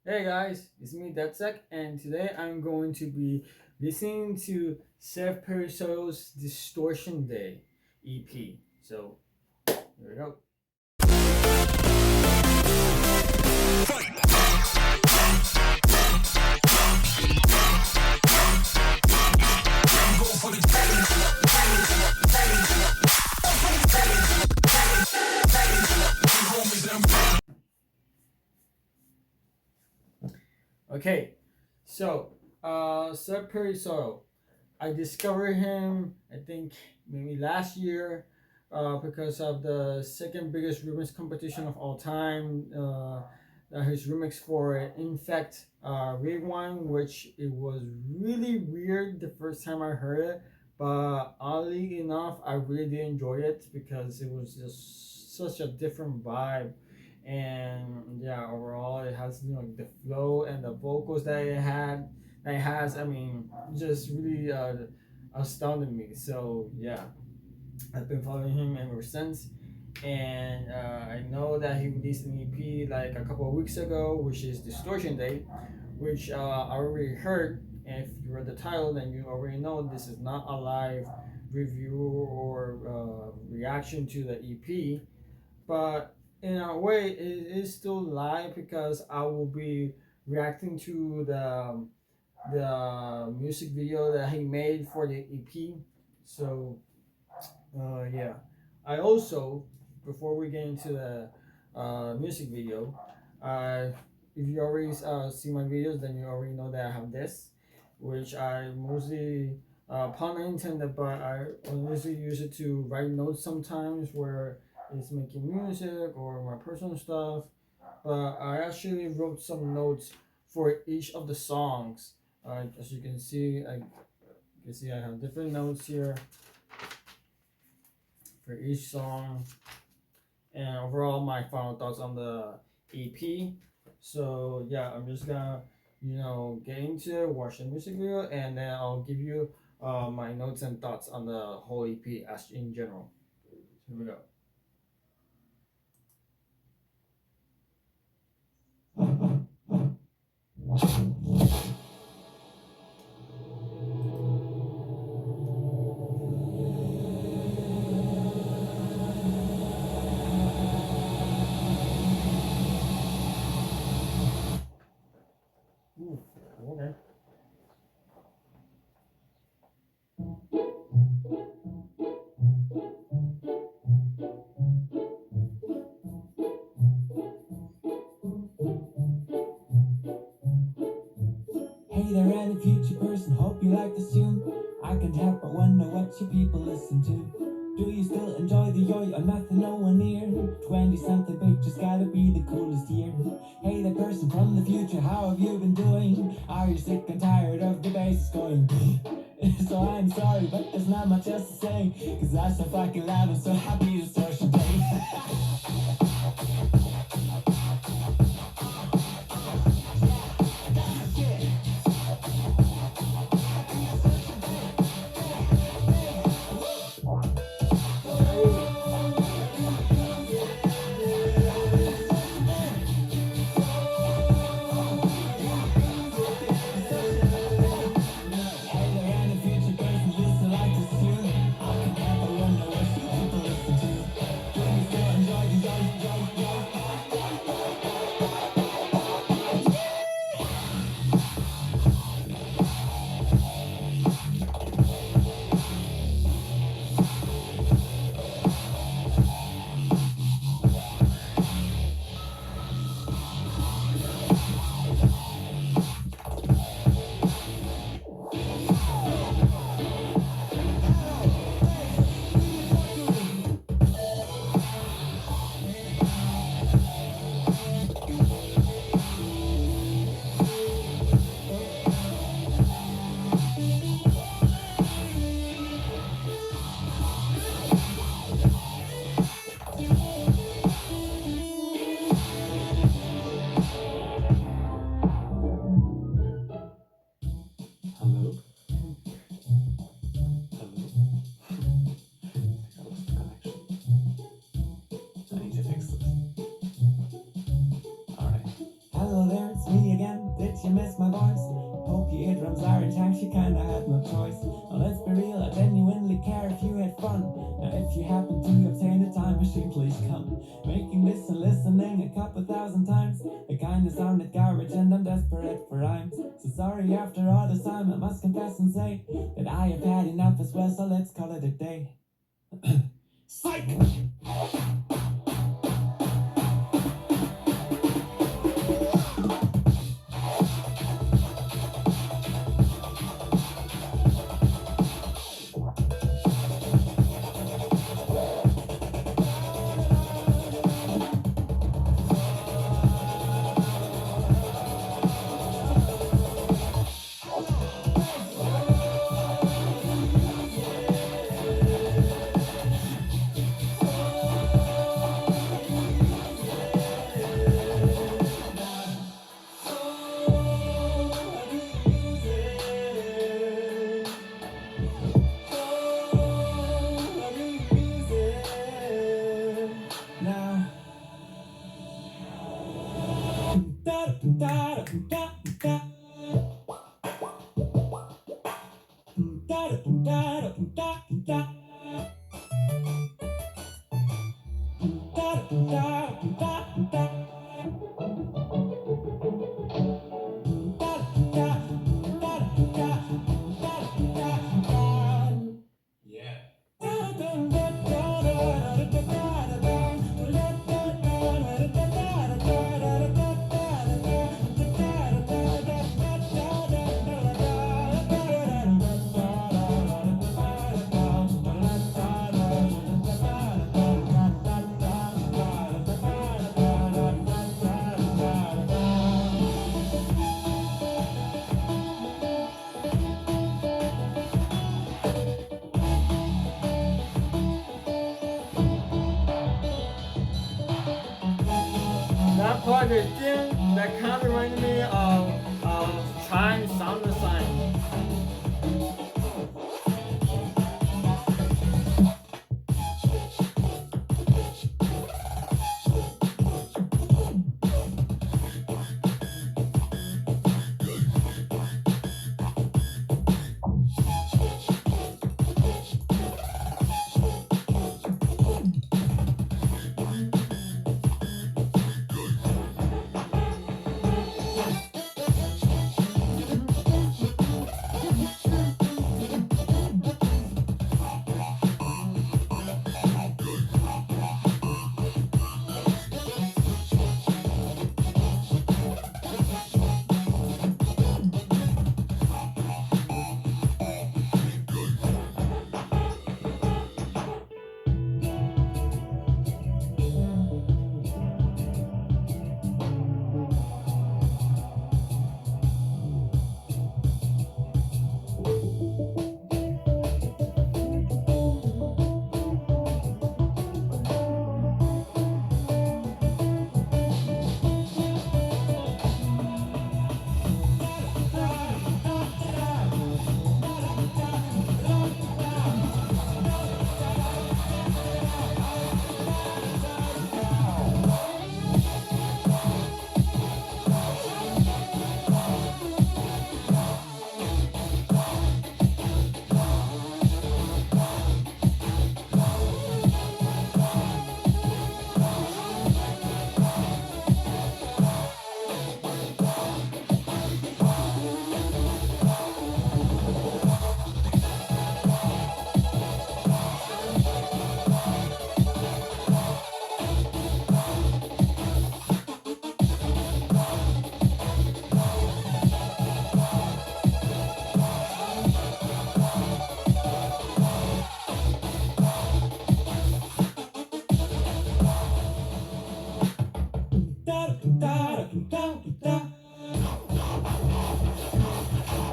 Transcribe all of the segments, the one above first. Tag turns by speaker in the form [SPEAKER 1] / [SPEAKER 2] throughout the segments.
[SPEAKER 1] Hey guys, it's me Detzek, and today I'm going to be listening to Zef Parisoto's Distortion Day EP. So here we go. Okay, so Zef Parisoto, I discovered him I think maybe last year because of the second biggest remix competition of all time. His remix for Infect Rewind, which it was really weird the first time I heard it, but oddly enough, I really did enjoy it because it was just such a different vibe. And yeah, overall, it has the flow and the vocals that it has. I mean, just really astounded me. So yeah, I've been following him ever since, and I know that he released an EP like a couple of weeks ago, which is Distortion Day, which I already heard. And if you read the title, then you already know this is not a live review or reaction to the EP, but in a way, it is still live because I will be reacting to the music video that he made for the EP. So yeah, I also, before we get into the music video, if you already see my videos, then you already know that I have this, which I mostly, pun intended, but I mostly use it to write notes sometimes where it's making music or my personal stuff. But I actually wrote some notes for each of the songs. As you can see, I have different notes here for each song, and overall my final thoughts on the EP. So yeah, I'm just gonna get into it, watch the music video, and then I'll give you my notes and thoughts on the whole EP as in general. So here we go. Ooh, okay.
[SPEAKER 2] Hey there, any future person, hope you like this tune. I can't help but wonder what you people listen to. Do you still enjoy the yo or nothing, no one near? 20 something pictures gotta be the coolest year. Hey there, person from the future, how have you been doing? Are you sick and tired of the bass going? So I'm sorry, but there's not much else to say, cause I'm so fucking loud and so happy distortion day. Hello? Hello? I lost the connection. I need to fix this. Alright. Hello there, it's me again. you miss my voice. Hope your eardrums are intact, you kinda had no choice. Now let's be real, I genuinely care if you had fun. Now if you happen to obtain a time machine, please come. Making this and listening a couple thousand times, it kinda sounded garbage and I'm desperate for rhymes. So sorry after all this time, I must confess and say that I have had enough as well, so let's call it a day. Psych!
[SPEAKER 1] That part is thin, that kind of reminded me of Chime Sound Design.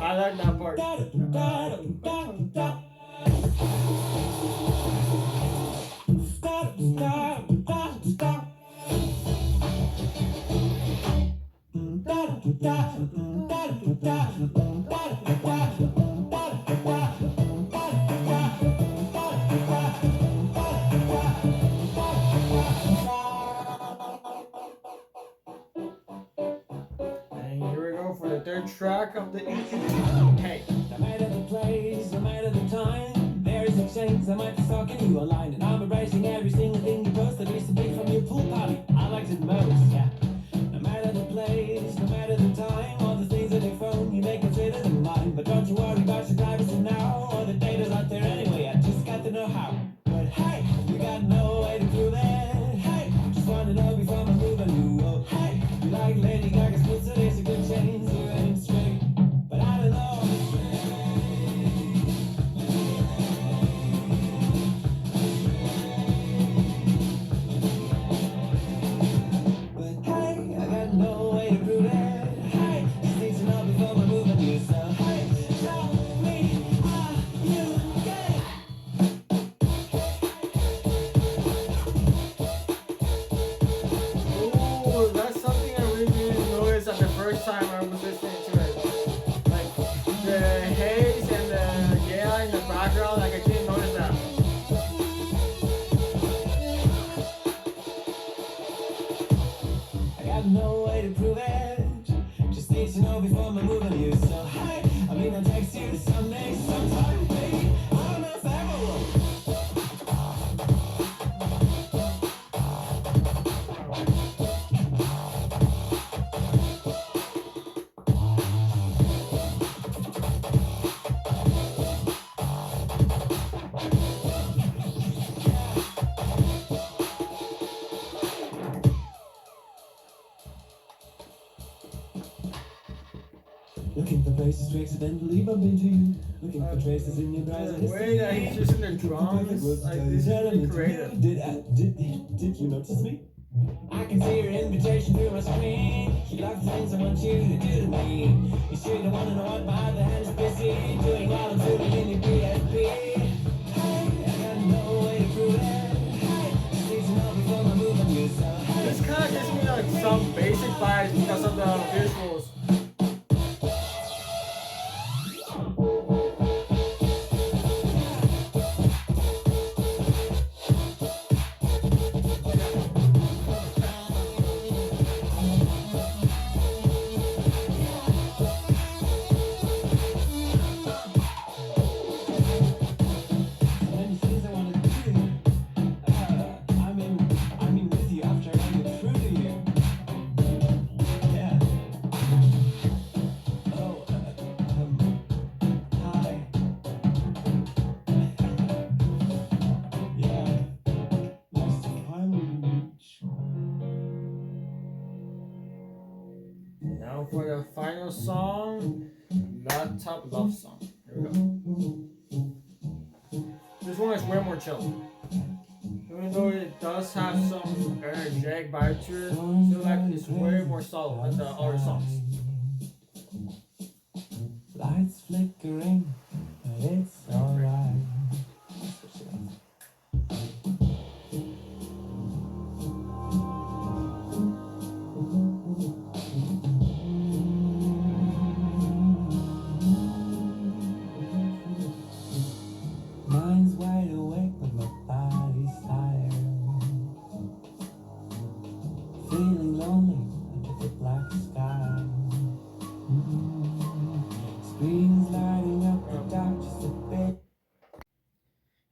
[SPEAKER 1] I like that part. And here we go for the their track of the EP. Hey.
[SPEAKER 2] No matter the place, no matter the time, there is a chance I might be stalking you online, and I'm embracing every single thing you post. At least a pic from your pool party, I liked it most. Yeah. No matter the place, no matter the time, all the things on your phone you may consider them mine. But don't you worry about your privacy now, or the data's out there anyway. I just got to know how. But hey, you got no way to prove it. Hey, just wanna know before I move on you. Oh, hey, you like Lady Gaga's foot, so there's a good chance you're heading straight. But I don't know. But hey, I got no way to prove it. Hey, just need to know before I move on you. So hey, tell me, are you gay?
[SPEAKER 1] Ooh, that's something I really didn't notice at the first time I was listening to it. Like the haze and the yeah in the background, like I didn't notice that.
[SPEAKER 2] I got no way to prove it. Just need to know before I move on you. So hey, I mean I'll text you someday, sometime, baby. I don't know if I ever will. Looking for places to accidentally bump into you. Looking for traces in your browser
[SPEAKER 1] The way that he's using the drums, like this is really creative.
[SPEAKER 2] Did you notice me? I can see your invitation through my screen. You love the things I want you to do to me. You sure don't want to know what my other hand is busy doing while I'm sitting in your PSP. Hey, I got no way to prove it. Hey, just need to know before I move on you. So hey,
[SPEAKER 1] This kind of gives me like some basic vibes because of the visuals.
[SPEAKER 2] many things I want to do. I'm in with you after I get through to you. Yeah. Oh, hi. Yeah. Nice to finally reach.
[SPEAKER 1] Now for the final song, Laptop Love Song. Here we go. This one is way more chill. Even though it does have some energetic vibe to it, I feel like it's way more solid than the other songs.
[SPEAKER 2] Lights flickering, but it's alright. Mind's wide awake, but my body's tired. Feeling lonely under the black sky. Screens lighting up the dark just a bit.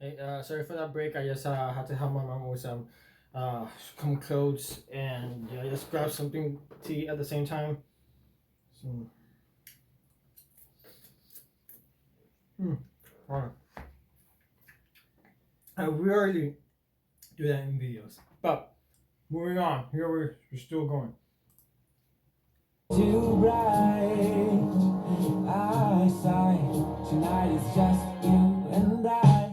[SPEAKER 1] Hey, sorry for that break. I just had to help my mom with some clothes and yeah, just grab something to eat at the same time. So, wow. I rarely do that in videos, but moving on. Here we're still going.
[SPEAKER 2] Too bright, eyesight. Tonight it's just you and I.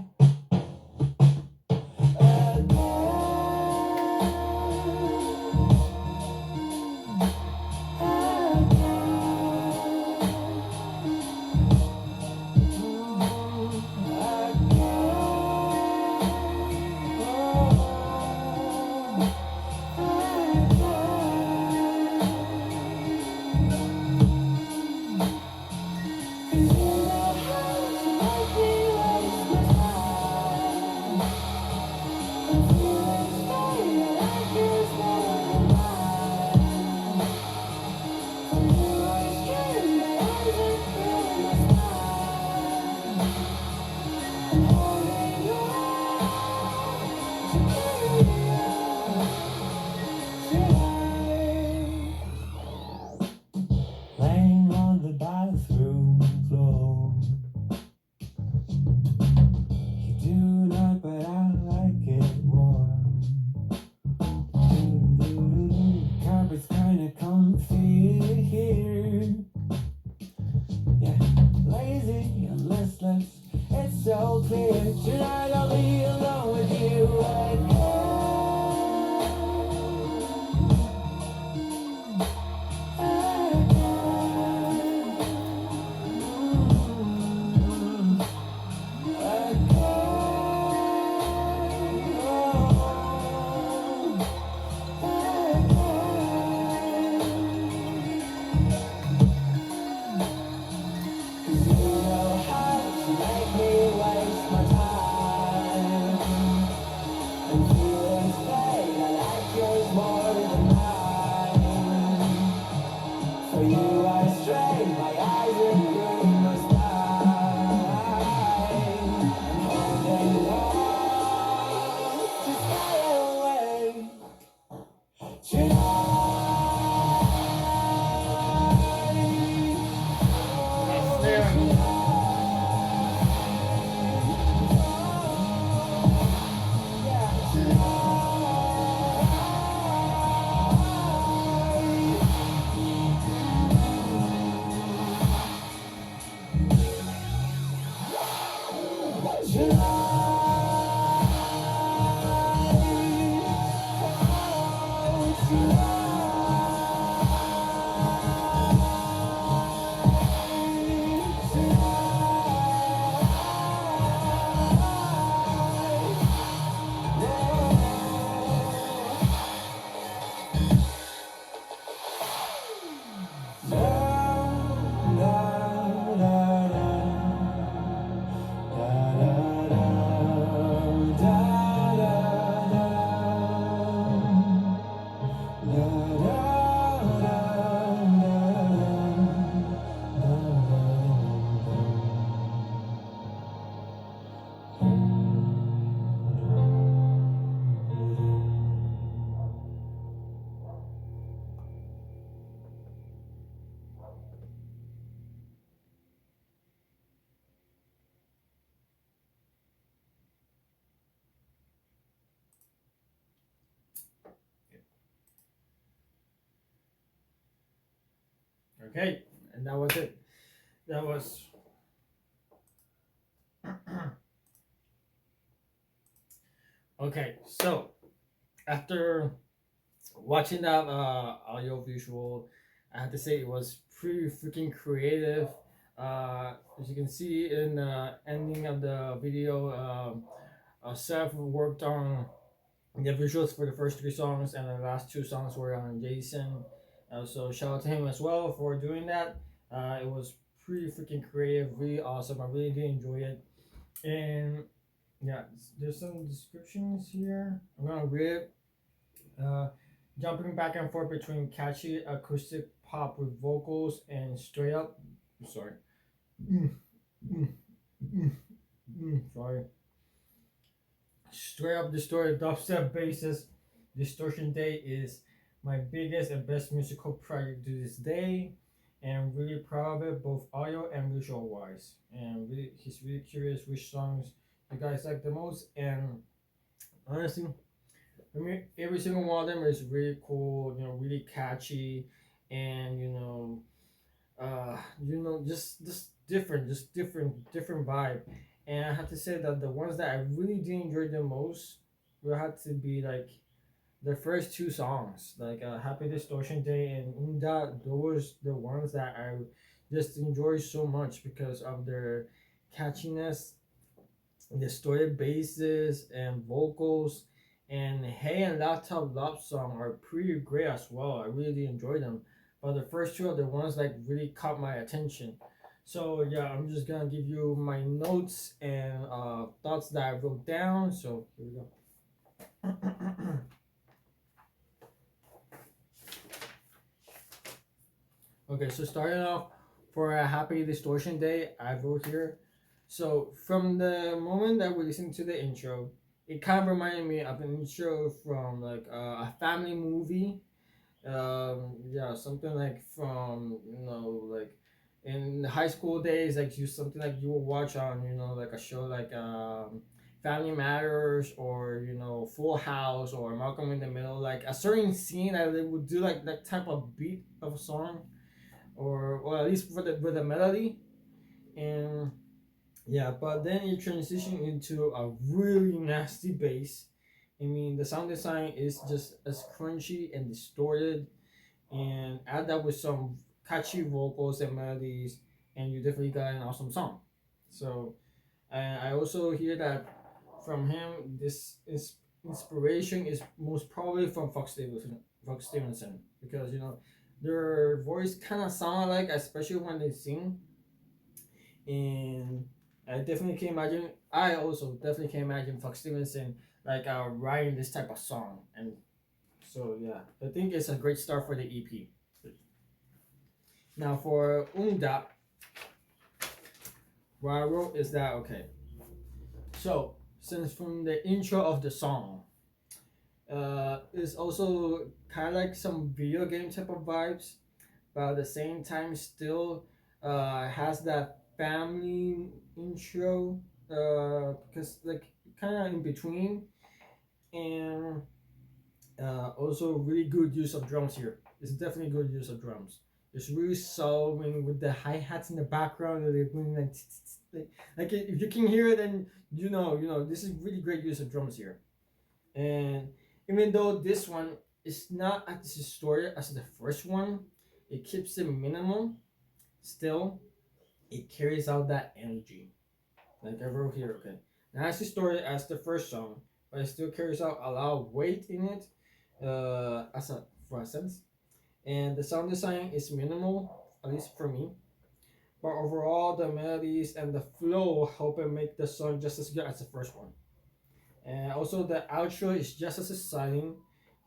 [SPEAKER 2] clear. Tonight I'll be alone with you again.
[SPEAKER 1] Okay, and that was it. That was okay. So after watching that audio visual, I have to say it was pretty freaking creative. As you can see in the ending of the video, Seth worked on the visuals for the first three songs, and the last two songs were on Jason. So shout out to him as well for doing that. It was pretty freaking creative, really awesome. I really did enjoy it. And yeah, there's some descriptions here. I'm gonna read it. Jumping back and forth between catchy acoustic pop with vocals and straight up. Sorry. Sorry. Straight up distorted dubstep basses. Distortion Day is my biggest and best musical project to this day, and I'm really proud of it, both audio and visual wise. And really, he's really curious which songs you guys like the most. And honestly, I mean, every single one of them is really cool. Really catchy, and just different, different vibe. And I have to say that the ones that I really did enjoy the most will have to be like the first two songs, like Happy Distortion Day and OOM DAA. Those the ones that I just enjoy so much because of their catchiness, distorted basses and vocals. And Hey and Laptop Love Song are pretty great as well. I really enjoy them. But the first two are the ones that really caught my attention. So yeah, I'm just gonna give you my notes and thoughts that I wrote down. So here we go. Okay, so starting off for a Happy Distortion Day, I wrote here. So from the moment that we listened to the intro, it kind of reminded me of an intro from like a family movie. Yeah, something like from like in high school days, like you something like you will watch on like a show like Family Matters or Full House or Malcolm in the Middle, like a certain scene that they would do like that type of beat of a song or at least for the with the melody. And Yeah, but then it transitioned into a really nasty bass. I mean, the sound design is just as crunchy and distorted, and add that with some catchy vocals and melodies, and you definitely got an awesome song. So, and I also hear that from him, this is inspiration is most probably from Fox Stevenson, because their voice kind of sound alike, especially when they sing, and I definitely can imagine. I also definitely can imagine Fox Stevenson like writing this type of song, and so yeah, I think it's a great start for the EP. Now for OOM DAA, what I wrote is that okay. So since from the intro of the song, it's also kind of like some video game type of vibes, but at the same time still has that family intro, because like kind of in between, and also really good use of drums here. It's definitely good use of drums. It's really solemn with the hi hats in the background. They're going like, like if you can hear it, then this is really great use of drums here. And even though this one is not as distorted as the first one, it keeps it minimal. Still, it carries out that energy. Like I wrote here, okay. Not as distorted as the first song, but it still carries out a lot of weight in it, as a for a sense. And the sound design is minimal, at least for me. But overall, the melodies and the flow help it make the song just as good as the first one. And also, the outro is just as exciting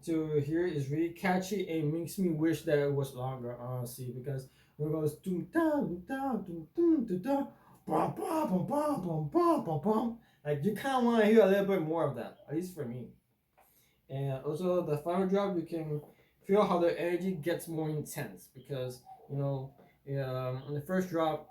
[SPEAKER 1] to hear. It's really catchy and makes me wish that it was longer, honestly, because when it goes doom da doom da doom doom da da bum bum bum bum bum bum bum bum, like you kind of want to hear a little bit more of that, at least for me. And also, the final drop, you can feel how the energy gets more intense because in the first drop,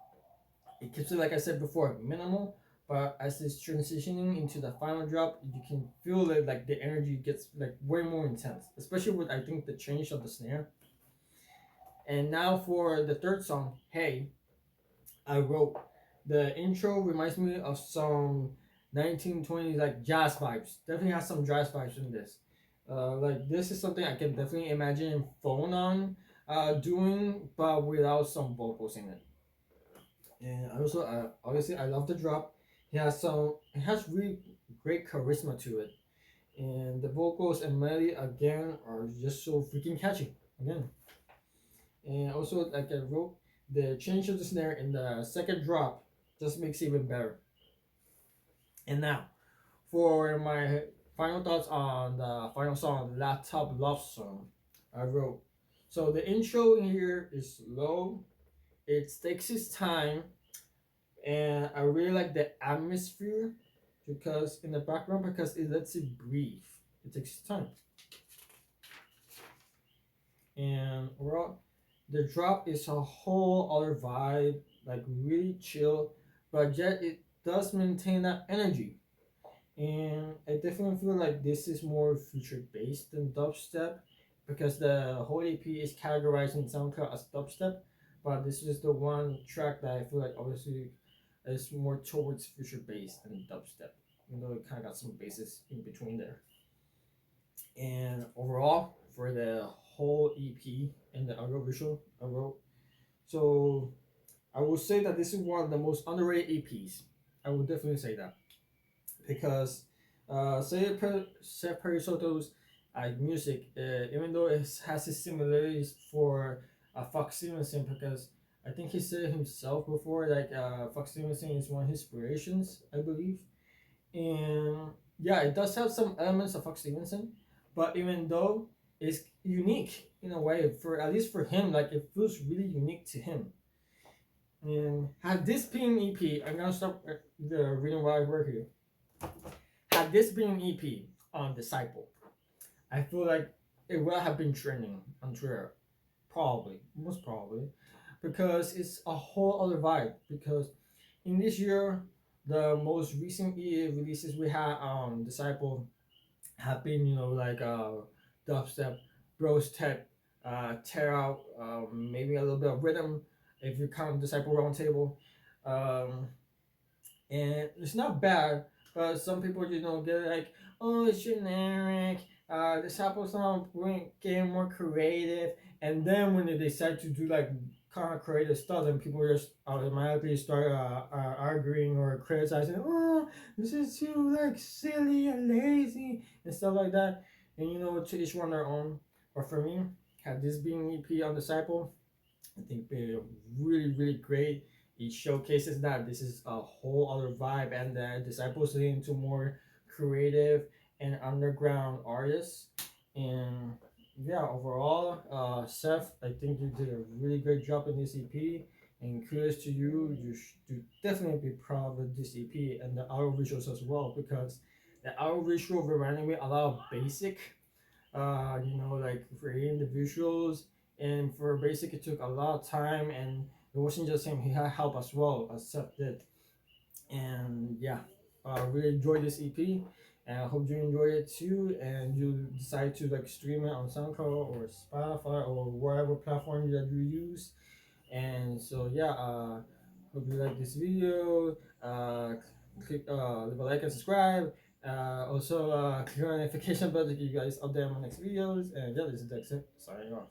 [SPEAKER 1] it keeps it, like I said before, minimal. But as it's transitioning into the final drop, you can feel it, like the energy gets like way more intense, especially with, I think, the change of the snare. And now for the third song, Hey, I wrote the intro reminds me of some 1920s like jazz vibes. Definitely has some jazz vibes in this. Like this is something I can definitely imagine phone on doing, but without some vocals in it. And also, obviously, I love the drop. It has really great charisma to it, and the vocals and melody again are just so freaking catchy again. And also, like I wrote, the change of the snare in the second drop just makes it even better. And now, for my final thoughts on the final song, Laptop Love Song, I wrote. So the intro in here is low. It takes its time, and I really like the atmosphere because in the background because it lets it breathe. It takes time, and overall, the drop is a whole other vibe, like really chill, but yet it does maintain that energy. And I definitely feel like this is more feature based than dubstep because the whole EP is categorized in SoundCloud as dubstep, but this is the one track that I feel like obviously is more towards future based than dubstep, even though it kind of got some bases in between there. And overall, for the whole EP and the audio visual I wrote, so I will say that this is one of the most underrated EPs. I would definitely say that because Zef Parisoto's music, even though it has its similarities for Fox Stevenson, because I think he said himself before, like Fox Stevenson is one of his inspirations, I believe. And yeah, it does have some elements of Fox Stevenson, but even though it's unique in a way, for at least for him, like it feels really unique to him. And had this been EP, I'm gonna stop the reading what I wrote here. Had this been an EP on Disciple, I feel like it would have been trending on Twitter, probably, most probably, because it's a whole other vibe. Because in this year, the most recent releases we had on Disciple have been, like dubstep, bros tech, tear out, maybe a little bit of rhythm if you count Disciple Roundtable. Um, and it's not bad, but some people get like, oh, it's generic. This Apple's not getting more creative, and then when they decide to do like kind of creative stuff, then people just automatically start arguing or criticizing. Oh, this is too like silly and lazy and stuff like that. And to each one their own. But for me, had this being EP on Disciple, I think they're really, really great. It showcases that this is a whole other vibe, and that Disciples lean into more creative and underground artists. And yeah, overall, Seth, I think you did a really great job in this EP. And kudos to you. You should definitely be proud of this EP and the audio visuals as well, because the audio visual reminded me a lot of Basic, like creating the visuals. And for Basic, it took a lot of time, and it wasn't just him; he had help as well, as Seth did. And yeah, I really enjoyed this EP, and I hope you enjoy it too. And you decide to like stream it on SoundCloud or Spotify or whatever platform that you use. And so yeah, hope you like this video. Click leave a like and subscribe. Also click on the notification bell to keep you guys updated on my next videos. And yeah, this is Dexter signing off.